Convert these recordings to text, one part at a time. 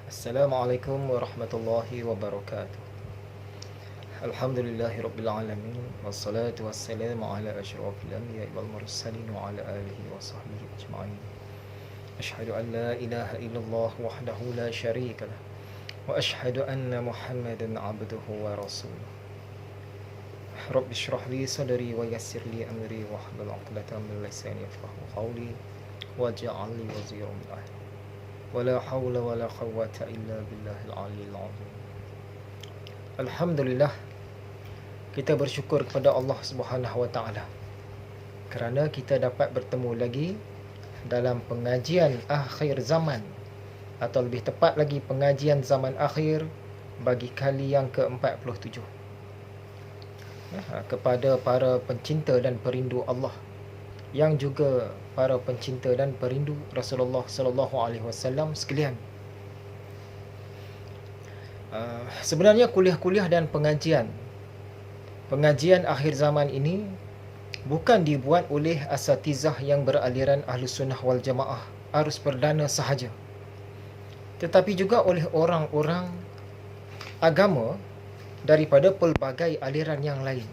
Assalamualaikum warahmatullahi wabarakatuh. Alhamdulillahi rabbil alamin. Wassalatu wassalamu ala asyrafil anbiya'i wal mursalin wa ala alihi wa sahbihi ajma'in. Ashhadu an la ilaha illallah wahdahu la syarika lah. Wa ashhadu anna Muhammadan abduhu wa rasuluh. Rabbi shrah li sadri wa yassir li amri wahlul 'uqdatam min lisani yafqahu qawli waj'al li waziran min ahli. Wala hawla wala quwwata illa billahil aliyyil azim. Alhamdulillah, kita bersyukur kepada Allah Subhanahu wa taala kerana kita dapat bertemu lagi dalam pengajian akhir zaman, atau lebih tepat lagi pengajian zaman akhir bagi kali yang ke-47. Kepada para pencinta dan perindu Allah, yang juga para pencinta dan perindu Rasulullah sallallahu alaihi wasallam sekalian. Sebenarnya kuliah-kuliah dan pengajian akhir zaman ini bukan dibuat oleh asatizah yang beraliran Ahlus Sunnah wal Jamaah arus perdana sahaja, tetapi juga oleh orang-orang agama daripada pelbagai aliran yang lain.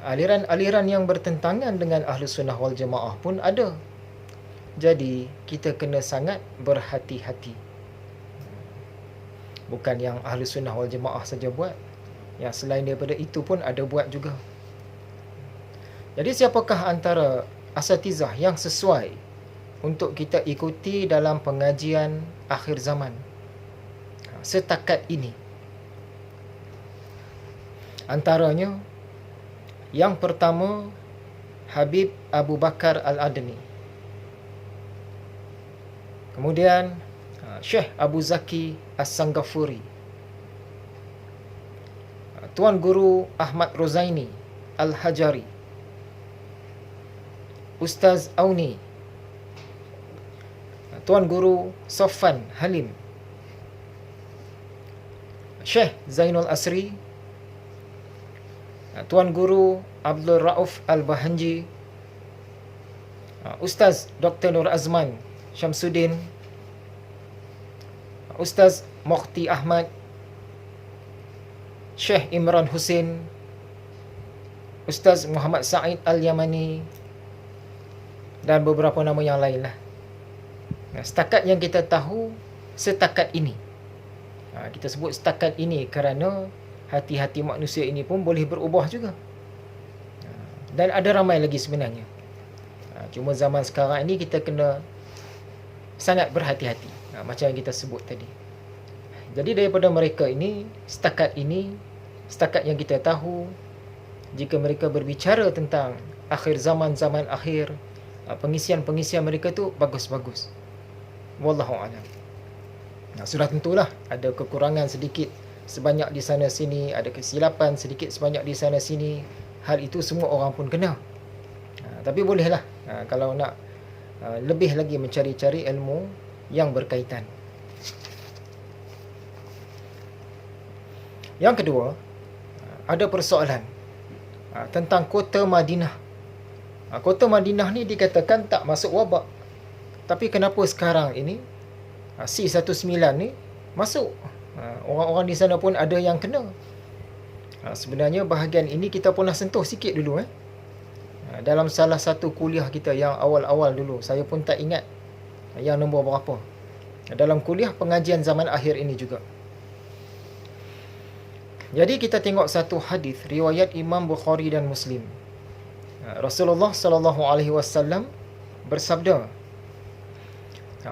Aliran-aliran yang bertentangan dengan Ahlus Sunnah wal Jamaah pun ada. Jadi kita kena sangat berhati-hati. Bukan yang Ahlus Sunnah wal Jamaah saja buat, yang selain daripada itu pun ada buat juga. Jadi siapakah antara asatizah yang sesuai untuk kita ikuti dalam pengajian akhir zaman setakat ini? Antaranya, yang pertama, Habib Abu Bakar Al-Adni. Kemudian Syekh Abu Zaki As-Sanggafuri, Tuan Guru Ahmad Rozaini Al-Hajari, Ustaz Auni, Tuan Guru Sofan Halim, Syekh Zainul Asri, Tuan Guru Abdul Rauf Al-Bahanji, Ustaz Dr. Nur Azman Syamsuddin, Ustaz Mukhti Ahmad, Syekh Imran Hussein, Ustaz Muhammad Said Al-Yamani, dan beberapa nama yang lain lah. Setakat yang kita tahu, setakat ini. Kita sebut setakat ini kerana hati-hati manusia ini pun boleh berubah juga. Dan ada ramai lagi sebenarnya. Cuma zaman sekarang ini kita kena sangat berhati-hati, macam yang kita sebut tadi. Jadi daripada mereka ini, setakat yang kita tahu, jika mereka berbicara tentang akhir zaman, zaman akhir, pengisian-pengisian mereka tu bagus-bagus. Wallahu a'lam. Sudah tentulah ada kekurangan sedikit sebanyak di sana sini, ada kesilapan sedikit sebanyak di sana sini. Hal itu semua orang pun kena. Tapi bolehlah kalau nak lebih lagi mencari-cari ilmu yang berkaitan. Yang kedua, ada persoalan tentang kota Madinah. Kota Madinah ni dikatakan tak masuk wabak, tapi kenapa sekarang ini C19 ni masuk? Orang-orang di sana pun ada yang kena. Sebenarnya bahagian ini kita pernah sentuh sikit dulu. Dalam salah satu kuliah kita yang awal-awal dulu. Saya pun tak ingat yang nombor berapa. Dalam kuliah pengajian zaman akhir ini juga. Jadi kita tengok satu hadis riwayat Imam Bukhari dan Muslim. Rasulullah sallallahu alaihi wasallam bersabda,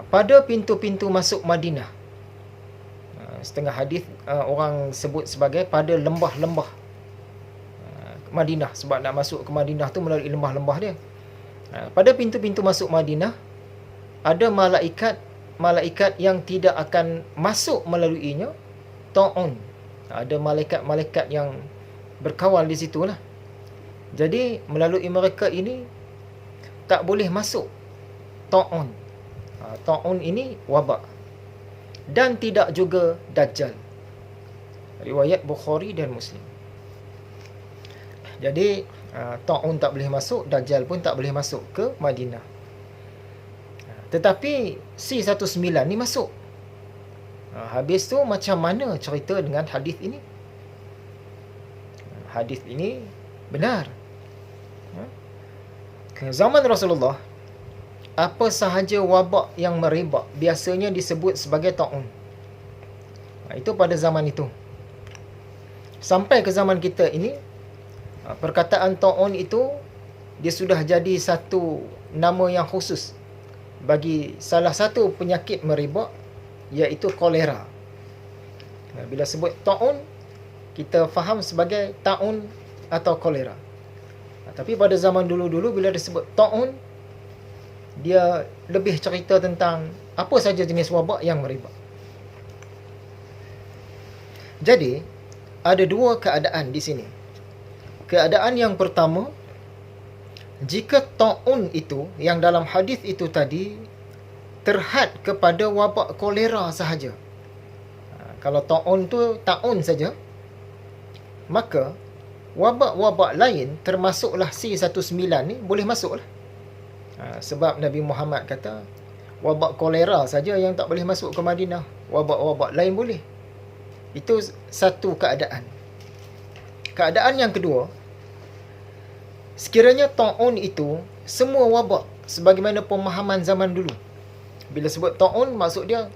pada pintu-pintu masuk Madinah, setengah hadis orang sebut sebagai pada lembah-lembah Madinah, sebab nak masuk ke Madinah tu melalui lembah-lembah dia. Pada pintu-pintu masuk Madinah ada malaikat yang tidak akan masuk melaluinya, ta'un. Ada malaikat-malaikat yang berkawal di situlah. Jadi melalui mereka ini tak boleh masuk ta'un. Ta'un ini wabak. Dan tidak juga Dajjal. Riwayat Bukhari dan Muslim. Jadi ta'un tak boleh masuk, Dajjal pun tak boleh masuk ke Madinah. Tetapi C19 ni masuk. Habis tu macam mana cerita dengan hadis ini? Hadis ini benar. Ke zaman Rasulullah, apa sahaja wabak yang merebak biasanya disebut sebagai ta'un. Itu pada zaman itu. Sampai ke zaman kita ini, perkataan ta'un itu dia sudah jadi satu nama yang khusus bagi salah satu penyakit merebak, iaitu kolera. Bila sebut ta'un, kita faham sebagai ta'un atau kolera. Tapi pada zaman dulu-dulu bila disebut ta'un, dia lebih cerita tentang apa saja jenis wabak yang merebak. Jadi, ada dua keadaan di sini. Keadaan yang pertama, jika ta'un itu, yang dalam hadis itu tadi, terhad kepada wabak kolera sahaja. Kalau ta'un tu ta'un saja, maka wabak-wabak lain termasuklah C19 ni boleh masuklah. Sebab Nabi Muhammad kata wabak kolera saja yang tak boleh masuk ke Madinah, wabak-wabak lain boleh. Itu satu keadaan. Keadaan yang kedua, sekiranya ta'un itu semua wabak sebagaimana pemahaman zaman dulu. Bila sebut ta'un, maksud dia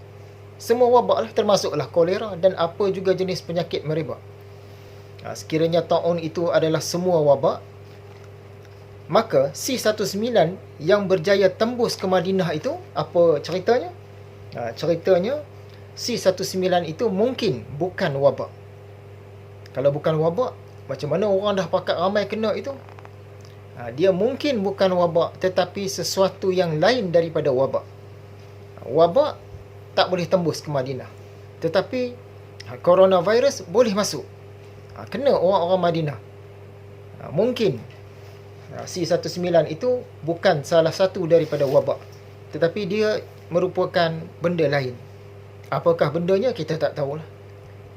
semua wabak lah, termasuklah kolera dan apa juga jenis penyakit merebak. Sekiranya ta'un itu adalah semua wabak, maka C19 yang berjaya tembus ke Madinah itu, apa ceritanya? Ceritanya, C19 itu mungkin bukan wabak. Kalau bukan wabak, macam mana orang dah pakat ramai kena itu? Dia mungkin bukan wabak, tetapi sesuatu yang lain daripada wabak. Wabak tak boleh tembus ke Madinah, tetapi coronavirus boleh masuk, kena orang-orang Madinah. Mungkin C19 itu bukan salah satu daripada wabak, tetapi dia merupakan benda lain. Apakah bendanya, kita tak tahulah.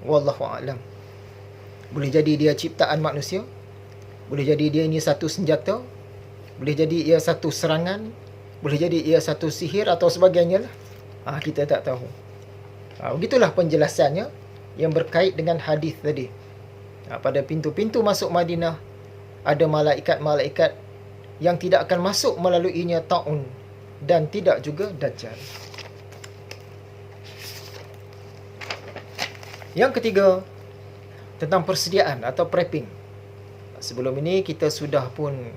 Wallahu a'lam. Boleh jadi dia ciptaan manusia, boleh jadi dia ini satu senjata, boleh jadi ia satu serangan, boleh jadi ia satu sihir atau sebagainya lah. Kita tak tahu. Begitulah penjelasannya yang berkait dengan hadis tadi. Pada pintu-pintu masuk Madinah, ada malaikat-malaikat yang tidak akan masuk melaluinya ta'un dan tidak juga dajjal. Yang ketiga, tentang persediaan atau prepping. Sebelum ini kita sudah pun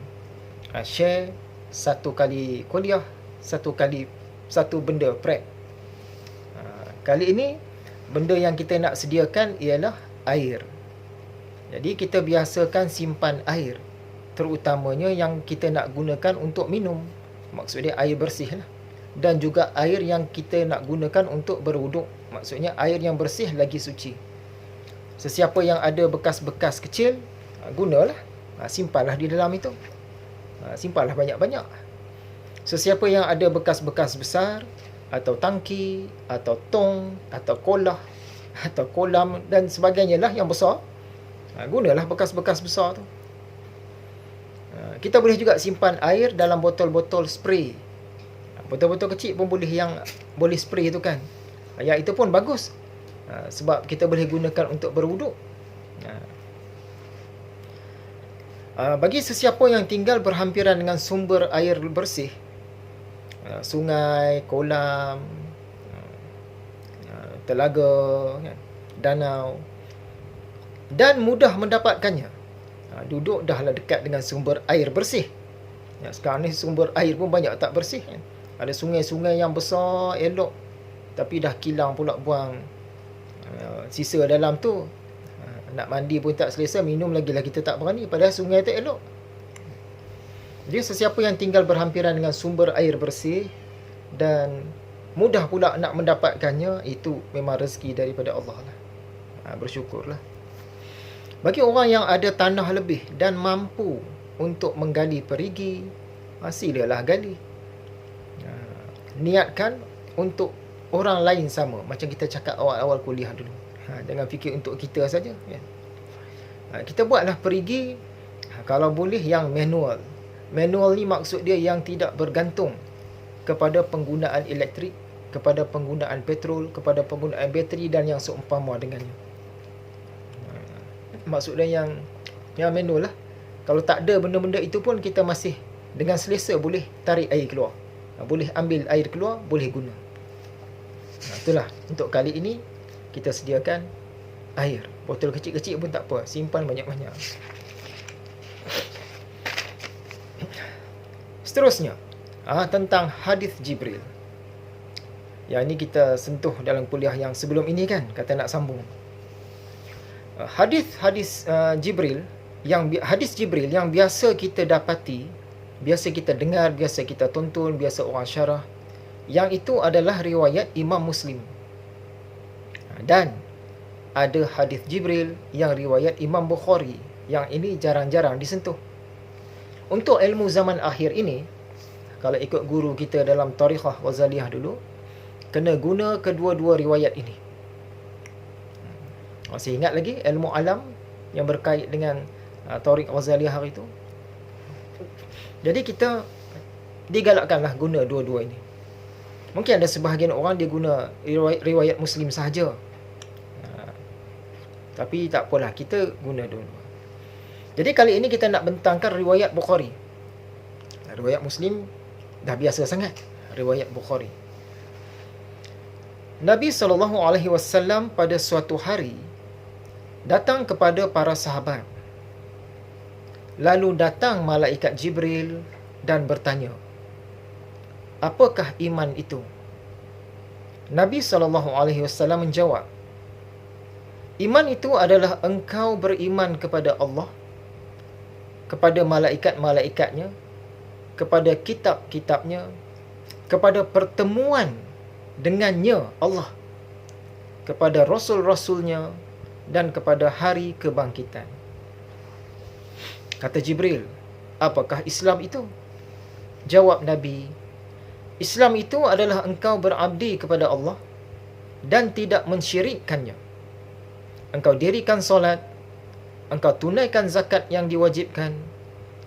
share satu kali kuliah, satu benda prep. Kali ini benda yang kita nak sediakan ialah air. Jadi kita biasakan simpan air, terutamanya yang kita nak gunakan untuk minum. Maksudnya air bersih lah. Dan juga air yang kita nak gunakan untuk berwuduk. Maksudnya air yang bersih lagi suci. Sesiapa yang ada bekas-bekas kecil, gunalah. Simpanlah di dalam itu. Simpanlah banyak-banyak. Sesiapa yang ada bekas-bekas besar, atau tangki, atau tong, atau kolah, atau kolam dan sebagainya lah yang besar, gunalah bekas-bekas besar tu. Kita boleh juga simpan air dalam botol-botol spray. Botol-botol kecil pun boleh, yang boleh spray tu kan. Yang itu pun bagus. Sebab kita boleh gunakan untuk berwuduk. Bagi sesiapa yang tinggal berhampiran dengan sumber air bersih, sungai, kolam, telaga, danau, dan mudah mendapatkannya, duduk dahlah dekat dengan sumber air bersih. Sekarang ni sumber air pun banyak tak bersih. Ada sungai-sungai yang besar, elok, tapi dah kilang pula buang sisa dalam tu. Nak mandi pun tak selesa, minum lagi lah kita tak berani, padahal sungai tu elok. Jadi sesiapa yang tinggal berhampiran dengan sumber air bersih dan mudah pula nak mendapatkannya, itu memang rezeki daripada Allah lah. Bersyukurlah. Bagi orang yang ada tanah lebih dan mampu untuk menggali perigi, silalah gali. Niatkan untuk orang lain sama, macam kita cakap awal-awal kuliah dulu. Jangan fikir untuk kita saja. Kita buatlah perigi, kalau boleh yang manual. Manual ni maksud dia yang tidak bergantung kepada penggunaan elektrik, kepada penggunaan petrol, kepada penggunaan bateri dan yang seumpama dengannya. Maksudnya yang manual lah. Kalau tak ada benda-benda itu pun kita masih dengan selesa boleh tarik air keluar. Boleh ambil air keluar, boleh guna. Itulah, untuk kali ini kita sediakan air. Botol kecil-kecil pun tak apa, simpan banyak-banyak. Seterusnya, tentang hadis Jibril. Yang ini kita sentuh dalam kuliah yang sebelum ini kan, kata nak sambung. Hadis Jibril yang biasa kita dapati, biasa kita dengar, biasa kita tonton, biasa orang syarah, yang itu adalah riwayat Imam Muslim. Dan ada hadis Jibril yang riwayat Imam Bukhari, yang ini jarang-jarang disentuh. Untuk ilmu zaman akhir ini, kalau ikut guru kita dalam Tariqah Ghazaliyah dulu, kena guna kedua-dua riwayat ini. Masih ingat lagi ilmu alam yang berkait dengan Tariq Ghazaliyah hari itu? Jadi kita digalakkanlah guna dua-dua ini. Mungkin ada sebahagian orang dia guna riwayat Muslim sahaja. Tapi tak apalah, kita guna dua-dua. Jadi kali ini kita nak bentangkan riwayat Bukhari. Riwayat Muslim dah biasa sangat. Riwayat Bukhari. Nabi SAW pada suatu hari datang kepada para sahabat. Lalu datang malaikat Jibril dan bertanya, "Apakah iman itu?" Nabi SAW menjawab, "Iman itu adalah engkau beriman kepada Allah, kepada malaikat-malaikatnya, kepada kitab-kitabnya, kepada pertemuan dengannya Allah, kepada rasul-rasulnya, dan kepada hari kebangkitan." Kata Jibril, "Apakah Islam itu?" Jawab Nabi, "Islam itu adalah engkau berabdi kepada Allah dan tidak mensyirikkannya. Engkau dirikan solat, engkau tunaikan zakat yang diwajibkan,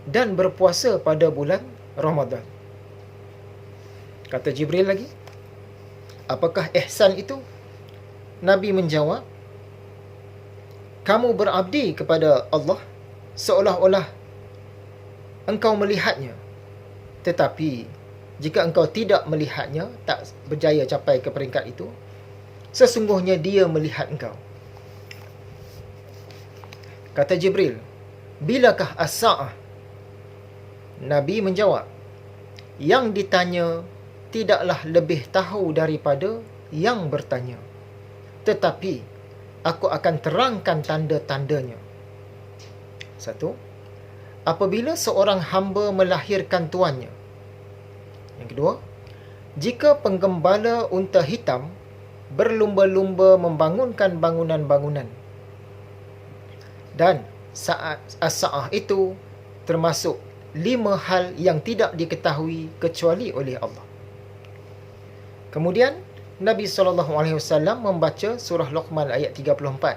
dan berpuasa pada bulan Ramadan." Kata Jibril lagi, "Apakah ihsan itu?" Nabi menjawab, "Kamu berabdi kepada Allah seolah-olah engkau melihatnya. Tetapi jika engkau tidak melihatnya, tak berjaya capai ke peringkat itu, sesungguhnya dia melihat engkau." Kata Jibril, "Bilakah as-sa'ah?" Nabi menjawab, "Yang ditanya tidaklah lebih tahu daripada yang bertanya. Tetapi aku akan terangkan tanda-tandanya. 1. Apabila seorang hamba melahirkan tuannya. Yang kedua, jika penggembala unta hitam berlumba-lumba membangunkan bangunan-bangunan. Dan saat as-sa'ah itu termasuk 5 hal yang tidak diketahui kecuali oleh Allah. Kemudian Nabi SAW membaca surah Luqman ayat 34.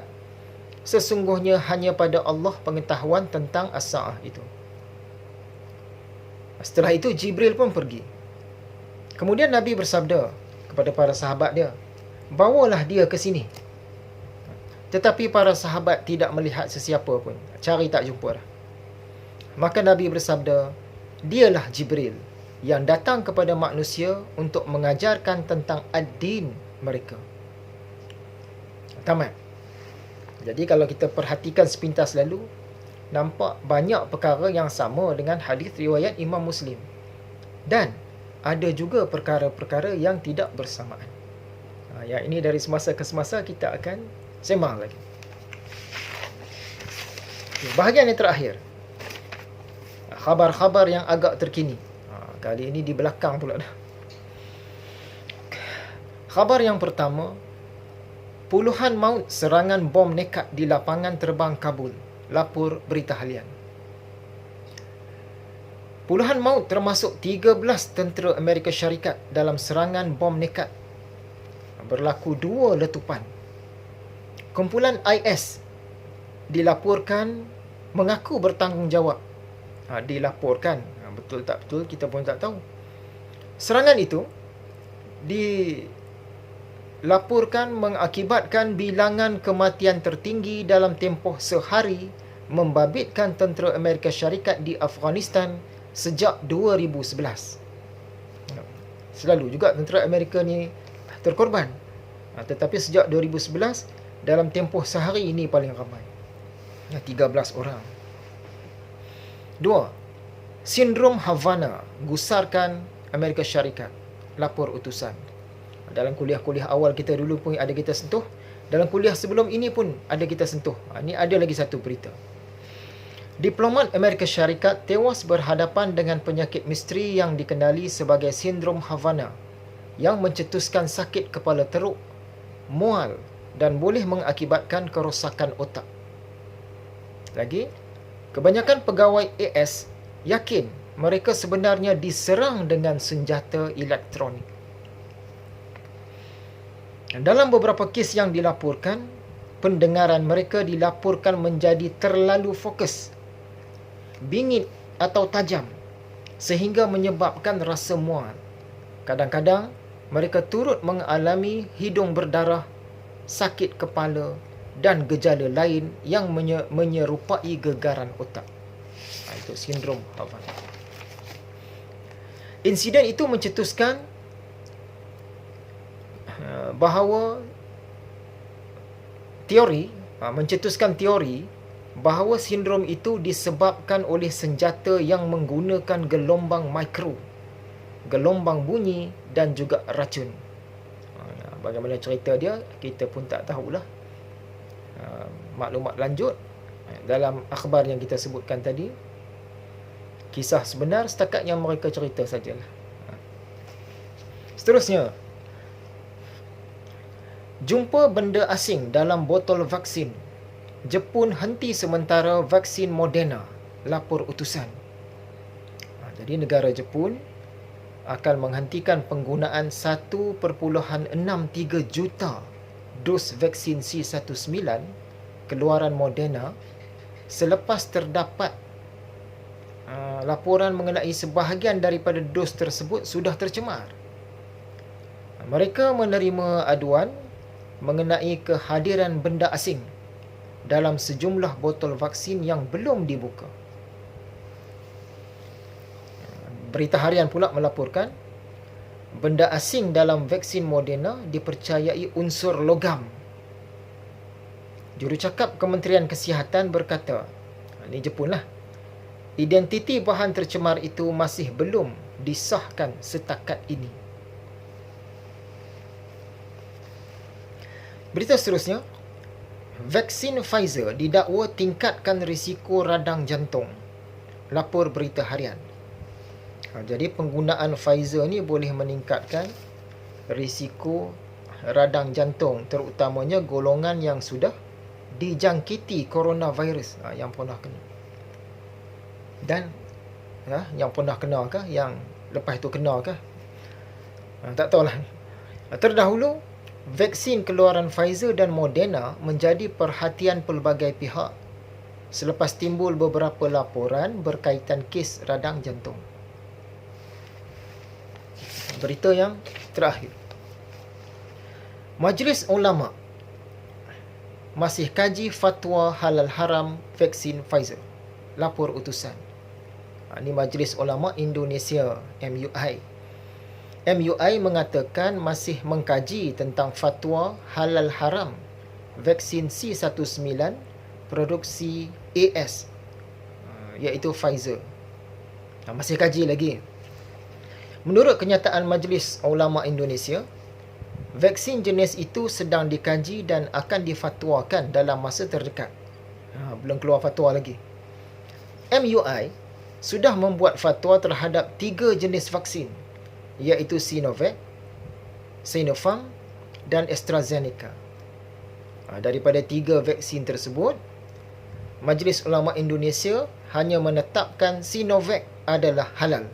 Sesungguhnya hanya pada Allah pengetahuan tentang as-sa'ah itu. Setelah itu Jibril pun pergi. Kemudian Nabi bersabda kepada para sahabat dia, "Bawalah dia ke sini." Tetapi para sahabat tidak melihat sesiapa pun. Cari tak jumpa dah. Maka Nabi bersabda, "Dialah Jibril yang datang kepada manusia untuk mengajarkan tentang ad-din mereka." Tamat. Jadi kalau kita perhatikan sepintas lalu, nampak banyak perkara yang sama dengan hadis riwayat Imam Muslim. Dan ada juga perkara-perkara yang tidak bersamaan. Yang ini dari semasa ke semasa kita akan sembang lagi. Bahagian yang terakhir, khabar-khabar yang agak terkini. Kali ini di belakang pula dah. Khabar yang pertama, puluhan maut serangan bom nekat di lapangan terbang Kabul. Lapor berita halian. Puluhan maut termasuk 13 tentera Amerika Syarikat dalam serangan bom nekat. Berlaku 2 letupan. Kumpulan IS dilaporkan mengaku bertanggungjawab. Dilaporkan. Betul tak betul kita pun tak tahu. Serangan itu laporkan mengakibatkan bilangan kematian tertinggi dalam tempoh sehari, membabitkan tentera Amerika Syarikat di Afghanistan sejak 2011. Selalu juga tentera Amerika ni terkorban. Tetapi sejak 2011, dalam tempoh sehari ini paling ramai. 13 orang. 2. Sindrom Havana gusarkan Amerika Syarikat. Lapor utusan. Dalam kuliah-kuliah awal kita dulu pun ada kita sentuh. Dalam kuliah sebelum ini pun ada kita sentuh. Ini ada lagi satu berita. Diplomat Amerika Syarikat tewas berhadapan dengan penyakit misteri yang dikenali sebagai Sindrom Havana yang mencetuskan sakit kepala teruk, mual dan boleh mengakibatkan kerosakan otak. Lagi, kebanyakan pegawai AS yakin mereka sebenarnya diserang dengan senjata elektronik. Dalam beberapa kes yang dilaporkan, pendengaran mereka dilaporkan menjadi terlalu fokus, bingit atau tajam sehingga menyebabkan rasa mual. Kadang-kadang mereka turut mengalami hidung berdarah, sakit kepala dan gejala lain yang menyerupai gegaran otak. Itu sindrom Havana. Insiden itu mencetuskan bahawa mencetuskan teori bahawa sindrom itu disebabkan oleh senjata yang menggunakan gelombang mikro, gelombang bunyi dan juga racun. Bagaimana cerita dia, kita pun tak tahulah. Maklumat lanjut dalam akhbar yang kita sebutkan tadi, kisah sebenar setakat yang mereka cerita sajalah. Seterusnya, jumpa benda asing dalam botol vaksin. Jepun henti sementara vaksin Moderna, lapor utusan. Jadi negara Jepun akan menghentikan penggunaan 1.63 juta dos vaksin C19 keluaran Moderna selepas terdapat laporan mengenai sebahagian daripada dos tersebut sudah tercemar. Mereka menerima aduan mengenai kehadiran benda asing dalam sejumlah botol vaksin yang belum dibuka. Berita harian pula melaporkan benda asing dalam vaksin Moderna dipercayai unsur logam. Jurucakap Kementerian Kesihatan berkata, ini Jepun lah, identiti bahan tercemar itu masih belum disahkan setakat ini. Berita seterusnya, vaksin Pfizer didakwa tingkatkan risiko radang jantung, lapor berita harian. Jadi penggunaan Pfizer ni boleh meningkatkan risiko radang jantung, terutamanya golongan yang sudah dijangkiti coronavirus, yang pernah kena. Dan yang pernah kena ke, yang lepas itu kena ke, tak tahulah. Terdahulu, vaksin keluaran Pfizer dan Moderna menjadi perhatian pelbagai pihak selepas timbul beberapa laporan berkaitan kes radang jantung. Berita yang terakhir, Majlis Ulama masih kaji fatwa halal haram vaksin Pfizer, lapor utusan. Ini Majlis Ulama Indonesia, MUI. MUI mengatakan masih mengkaji tentang fatwa halal haram vaksin C19 produksi AS, iaitu Pfizer. Masih kaji lagi. Menurut kenyataan Majlis Ulama Indonesia, vaksin jenis itu sedang dikaji dan akan difatwakan dalam masa terdekat. Belum keluar fatwa lagi. MUI sudah membuat fatwa terhadap 3 jenis vaksin, iaitu Sinovac, Sinopharm dan AstraZeneca. Daripada 3 vaksin tersebut, Majlis Ulama Indonesia hanya menetapkan Sinovac adalah halal.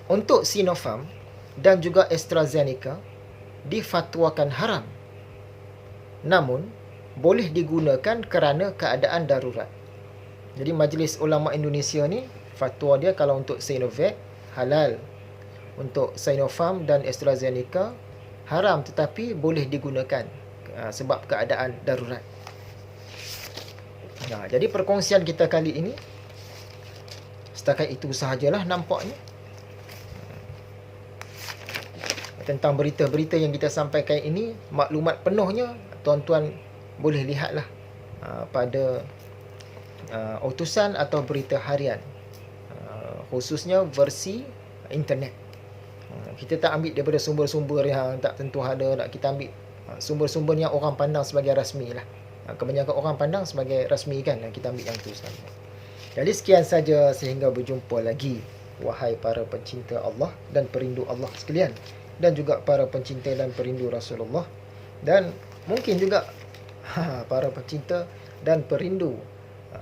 Untuk Sinopharm dan juga AstraZeneca difatwakan haram, namun boleh digunakan kerana keadaan darurat. Jadi Majlis Ulama Indonesia ni, fatwa dia kalau untuk Sinovac halal, untuk Sinopharm dan AstraZeneca haram tetapi boleh digunakan sebab keadaan darurat. Jadi perkongsian kita kali ini setakat itu sahajalah nampaknya. Tentang berita-berita yang kita sampaikan ini, maklumat penuhnya tuan-tuan boleh lihatlah pada utusan atau berita harian, khususnya versi internet. Kita tak ambil daripada sumber-sumber yang tak tentu ada, nak kita ambil sumber-sumber yang orang pandang sebagai rasmi lah. Kebanyakan orang pandang sebagai rasmi kan, kita ambil yang tu sahaja. Jadi sekian saja, sehingga berjumpa lagi wahai para pencinta Allah dan perindu Allah sekalian, dan juga para pencinta dan perindu Rasulullah, dan mungkin juga para pencinta dan perindu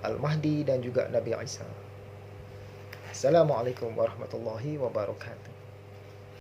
Al-Mahdi dan juga Nabi Isa. Assalamualaikum warahmatullahi wabarakatuh.